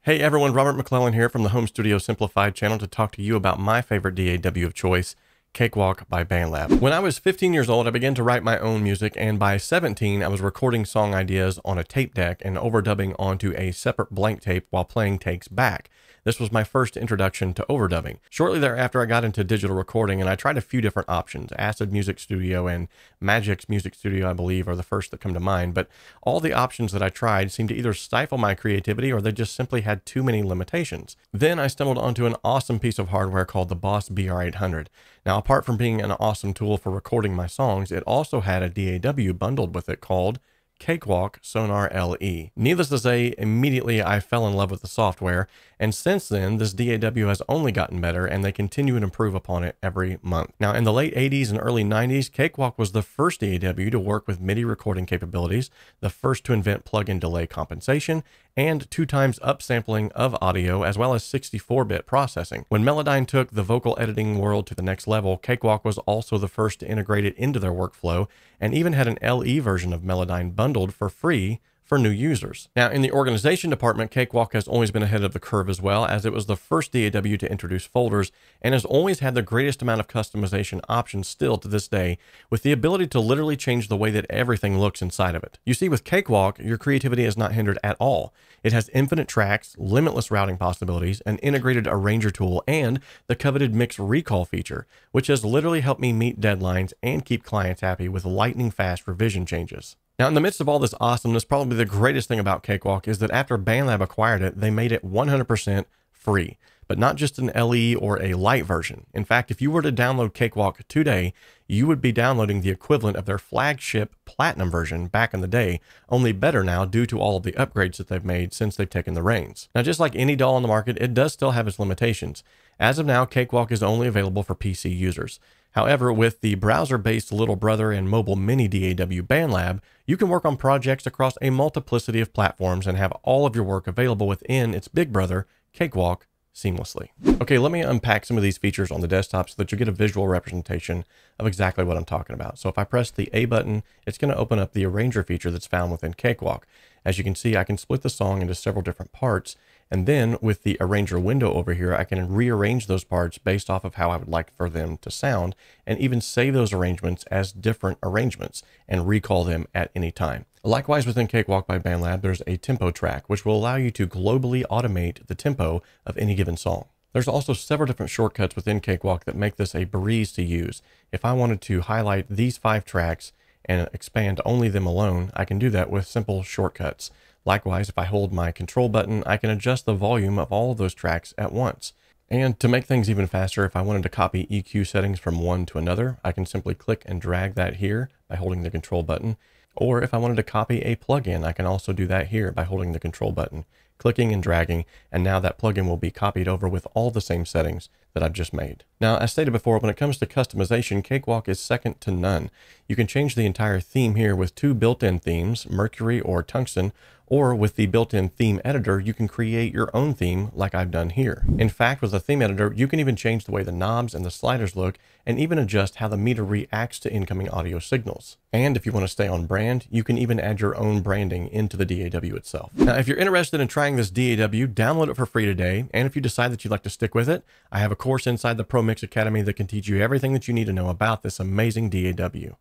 Hey everyone, Robert McClellan here from the Home Studio Simplified channel to talk to you about my favorite DAW of choice, Cakewalk by BandLab. When I was 15 years old, I began to write my own music, and by 17, I was recording song ideas on a tape deck and overdubbing onto a separate blank tape while playing takes back. This was my first introduction to overdubbing. Shortly thereafter, I got into digital recording, and I tried a few different options. Acid Music Studio and Magix Music Studio, I believe, are the first that come to mind, but all the options that I tried seemed to either stifle my creativity or they just simply had too many limitations. Then I stumbled onto an awesome piece of hardware called the Boss BR800. Now, apart from being an awesome tool for recording my songs, it also had a DAW bundled with it called Cakewalk Sonar LE. Needless to say, immediately I fell in love with the software, and since then, this DAW has only gotten better, and they continue to improve upon it every month. Now, in the late 80s and early 90s, Cakewalk was the first DAW to work with MIDI recording capabilities, the first to invent plug-in delay compensation, and 2x upsampling of audio, as well as 64-bit processing. When Melodyne took the vocal editing world to the next level, Cakewalk was also the first to integrate it into their workflow, and even had an LE version of Melodyne bundled for free for new users. Now, in the organization department, Cakewalk has always been ahead of the curve as well, as it was the first DAW to introduce folders and has always had the greatest amount of customization options still to this day, with the ability to literally change the way that everything looks inside of it. You see, with Cakewalk, your creativity is not hindered at all. It has infinite tracks, limitless routing possibilities, an integrated arranger tool, and the coveted mix recall feature, which has literally helped me meet deadlines and keep clients happy with lightning fast revision changes. Now, in the midst of all this awesomeness, probably the greatest thing about Cakewalk is that after BandLab acquired it, they made it 100% free, but not just an LE or a light version. In fact, if you were to download Cakewalk today, you would be downloading the equivalent of their flagship Platinum version back in the day, only better now due to all of the upgrades that they've made since they've taken the reins. Now, just like any DAW on the market, it does still have its limitations. As of now, Cakewalk is only available for PC users. However, with the browser-based little brother and mobile mini DAW BandLab, you can work on projects across a multiplicity of platforms and have all of your work available within its big brother, Cakewalk, seamlessly. Okay, let me unpack some of these features on the desktop so that you get a visual representation of exactly what I'm talking about. So if I press the A button, it's going to open up the arranger feature that's found within Cakewalk. As you can see, I can split the song into several different parts, and then with the arranger window over here, I can rearrange those parts based off of how I would like for them to sound, and even save those arrangements as different arrangements and recall them at any time. Likewise, within Cakewalk by BandLab, there's a tempo track, which will allow you to globally automate the tempo of any given song. There's also several different shortcuts within Cakewalk that make this a breeze to use. If I wanted to highlight these 5 tracks and expand only them alone, I can do that with simple shortcuts. Likewise, if I hold my control button, I can adjust the volume of all of those tracks at once. And to make things even faster, if I wanted to copy EQ settings from one to another, I can simply click and drag that here by holding the control button. Or if I wanted to copy a plugin, I can also do that here by holding the control button, clicking and dragging, and now that plugin will be copied over with all the same settings that I've just made. Now, as stated before, when it comes to customization, Cakewalk is second to none. You can change the entire theme here with 2 built-in themes, Mercury or Tungsten, or with the built-in theme editor, you can create your own theme like I've done here. In fact, with the theme editor, you can even change the way the knobs and the sliders look and even adjust how the meter reacts to incoming audio signals. And if you want to stay on brand, you can even add your own branding into the DAW itself. Now, if you're interested in trying this DAW, download it for free today. And if you decide that you'd like to stick with it, I have a course inside the Pro Mix Academy that can teach you everything that you need to know about this amazing DAW.